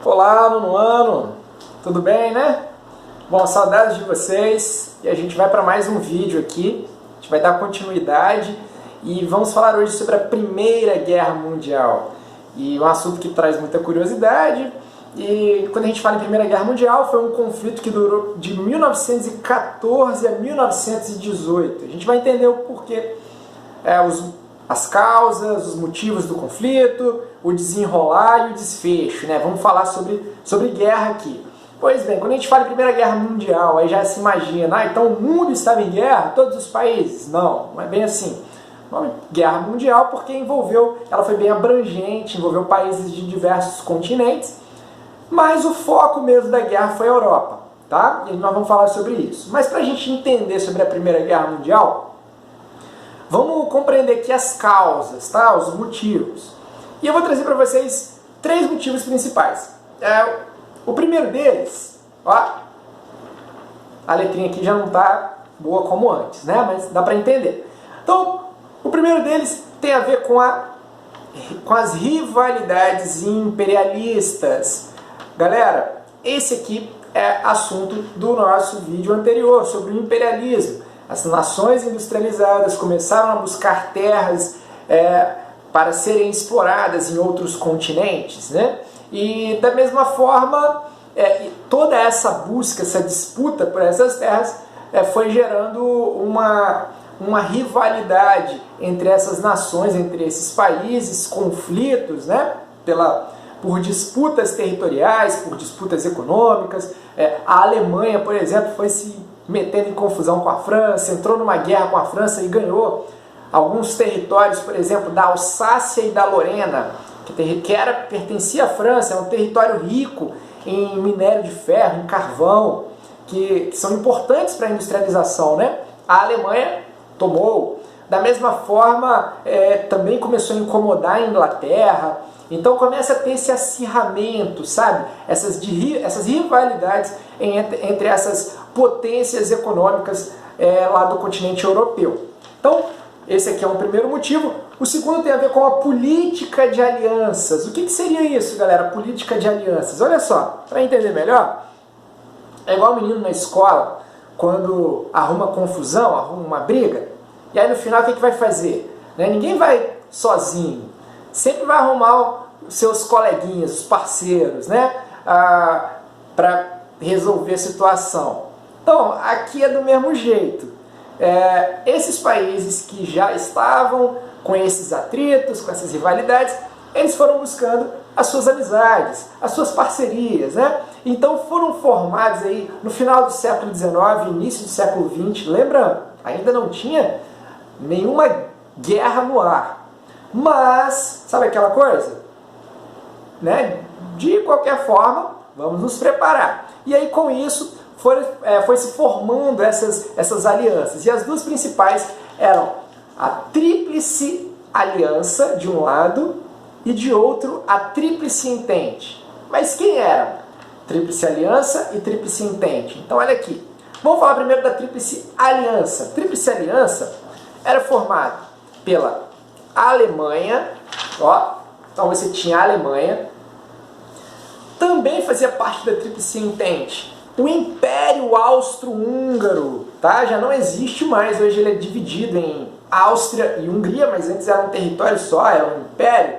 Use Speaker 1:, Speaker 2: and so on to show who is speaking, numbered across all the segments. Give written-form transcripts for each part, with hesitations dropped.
Speaker 1: Olá, nono ano! Tudo bem, né? Bom, saudades de vocês e a gente vai para mais um vídeo aqui. A gente vai dar continuidade e vamos falar hoje sobre a Primeira Guerra Mundial. E um assunto que traz muita curiosidade. E quando a gente fala em Primeira Guerra Mundial, foi um conflito que durou de 1914 a 1918. A gente vai entender o porquê, as causas, os motivos do conflito, o desenrolar e o desfecho, né? Vamos falar sobre guerra aqui. Pois bem, quando a gente fala em Primeira Guerra Mundial, aí já se imagina, então o mundo estava em guerra, todos os países? Não, não é bem assim. Guerra Mundial porque ela foi bem abrangente, envolveu países de diversos continentes, mas o foco mesmo da guerra foi a Europa, tá? E nós vamos falar sobre isso. Mas para a gente entender sobre a Primeira Guerra Mundial, vamos compreender aqui as causas, tá? Os motivos. E eu vou trazer para vocês três motivos principais. O primeiro deles, ó, a letrinha aqui já não está boa como antes, né? Mas dá para entender. Então, o primeiro deles tem a ver com as rivalidades imperialistas. Galera, esse aqui é assunto do nosso vídeo anterior, sobre o imperialismo. As nações industrializadas começaram a buscar terras para serem exploradas em outros continentes, né? E da mesma forma, toda essa busca, essa disputa por essas terras foi gerando uma rivalidade entre essas nações, entre esses países, conflitos, né? Por disputas territoriais, por disputas econômicas. A Alemanha, por exemplo, foi se metendo em confusão com a França, entrou numa guerra com a França e ganhou alguns territórios, por exemplo, da Alsácia e da Lorena, que pertencia à França, é um território rico em minério de ferro, em carvão, que são importantes para a industrialização, né? A Alemanha tomou. Da mesma forma, também começou a incomodar a Inglaterra. Então começa a ter esse acirramento, sabe? Essas rivalidades entre essas potências econômicas lá do continente europeu. Então, esse aqui é um primeiro motivo. O segundo tem a ver com a política de alianças. O que seria isso, galera? Política de alianças. Olha só, para entender melhor, é igual o menino na escola, quando arruma confusão, arruma uma briga, e aí no final o que vai fazer? Ninguém vai sozinho. Sempre vai arrumar os seus coleguinhas, os parceiros, né? Para resolver a situação. Então, aqui é do mesmo jeito. Esses países que já estavam com esses atritos, com essas rivalidades, eles foram buscando as suas amizades, as suas parcerias, né? Então foram formados aí no final do século XIX, início do século XX, lembrando, ainda não tinha nenhuma guerra no ar. Mas, sabe aquela coisa? Né? De qualquer forma, vamos nos preparar. E aí com isso foi se formando essas alianças. E as duas principais eram a Tríplice Aliança, de um lado, e de outro, a Tríplice Entente. Mas quem eram? Tríplice Aliança e Tríplice Entente. Então olha aqui. Vamos falar primeiro da Tríplice Aliança. A Tríplice Aliança era formada pela Alemanha, ó, então você tinha a Alemanha, também fazia parte da Tríplice Entente o Império Austro-Húngaro, tá? Já não existe mais, hoje ele é dividido em Áustria e Hungria, mas antes era um território só, era um império.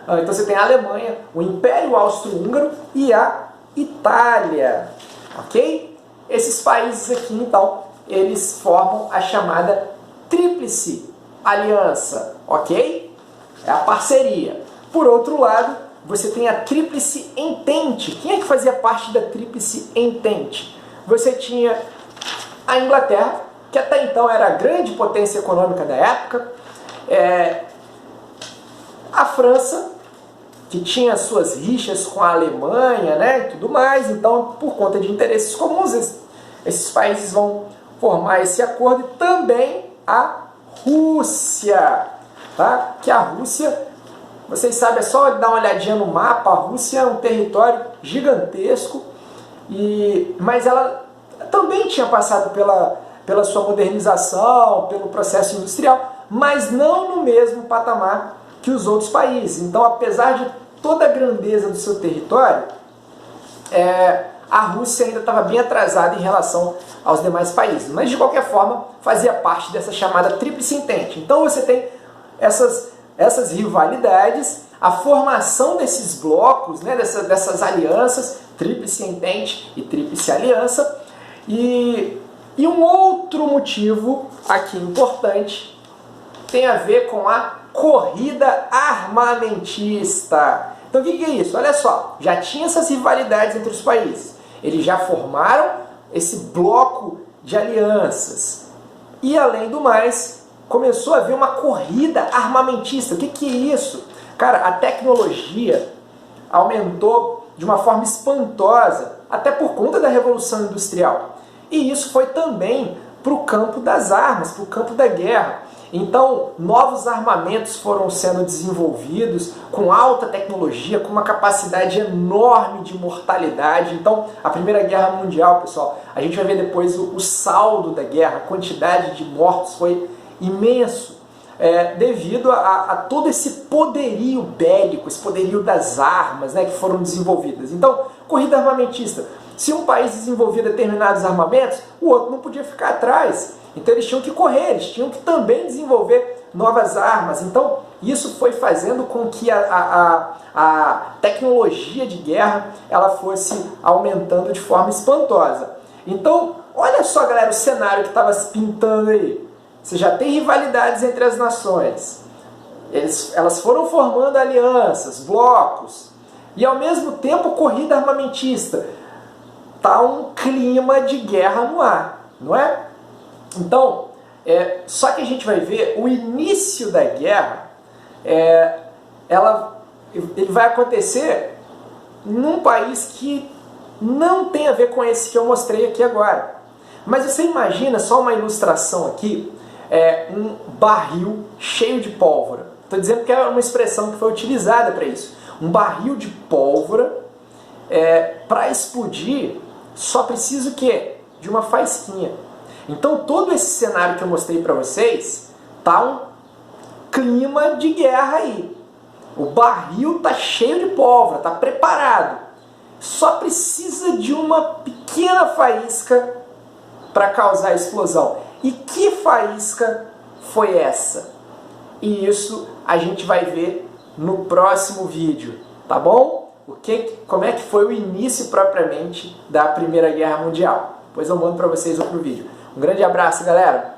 Speaker 1: Então você tem a Alemanha, o Império Austro-Húngaro e a Itália, ok? Esses países aqui, então, eles formam a chamada Tríplice Aliança, ok? É a parceria. Por outro lado, você tem a Tríplice Entente. Quem é que fazia parte da Tríplice Entente? Você tinha a Inglaterra, que até então era a grande potência econômica da época, a França, que tinha suas rixas com a Alemanha, né, e tudo mais. Então, por conta de interesses comuns, esses países vão formar esse acordo. E também a Rússia, tá? Que a Rússia, vocês sabem, é só dar uma olhadinha no mapa, a Rússia é um território gigantesco, mas ela também tinha passado pela sua modernização, pelo processo industrial, mas não no mesmo patamar que os outros países. Então, apesar de toda a grandeza do seu território, a Rússia ainda estava bem atrasada em relação aos demais países, mas de qualquer forma fazia parte dessa chamada Tríplice Entente. Então você tem essas rivalidades, a formação desses blocos, né, dessas alianças, Tríplice Entente e Tríplice Aliança, e um outro motivo aqui importante tem a ver com a corrida armamentista. Então o que é isso? Olha só, já tinha essas rivalidades entre os países, eles já formaram esse bloco de alianças e, além do mais, começou a haver uma corrida armamentista. O que é isso? Cara, a tecnologia aumentou de uma forma espantosa, até por conta da Revolução Industrial. E isso foi também para o campo das armas, para o campo da guerra. Então, novos armamentos foram sendo desenvolvidos com alta tecnologia, com uma capacidade enorme de mortalidade. Então, a Primeira Guerra Mundial, pessoal, a gente vai ver depois o saldo da guerra, a quantidade de mortos foi imenso, devido a todo esse poderio bélico, esse poderio das armas, né, que foram desenvolvidas. Então, corrida armamentista. Se um país desenvolvia determinados armamentos, o outro não podia ficar atrás. Então eles tinham que correr, eles tinham que também desenvolver novas armas. Então isso foi fazendo com que a tecnologia de guerra ela fosse aumentando de forma espantosa. Então, olha só, galera, o cenário que estava se pintando aí. Você já tem rivalidades entre as nações. Elas foram formando alianças, blocos, e ao mesmo tempo corrida armamentista. Tá um clima de guerra no ar, não é? Então, só que a gente vai ver o início da guerra, ele vai acontecer num país que não tem a ver com esse que eu mostrei aqui agora. Mas você imagina, só uma ilustração aqui, um barril cheio de pólvora. Estou dizendo que é uma expressão que foi utilizada para isso. Um barril de pólvora, para explodir, só precisa o quê? De uma faísquinha. Então todo esse cenário que eu mostrei para vocês tá um clima de guerra aí. O barril tá cheio de pólvora, tá preparado. Só precisa de uma pequena faísca para causar a explosão. E que faísca foi essa? E isso a gente vai ver no próximo vídeo, tá bom? Como é que foi o início propriamente da Primeira Guerra Mundial? Depois eu mando para vocês outro vídeo. Um grande abraço, galera!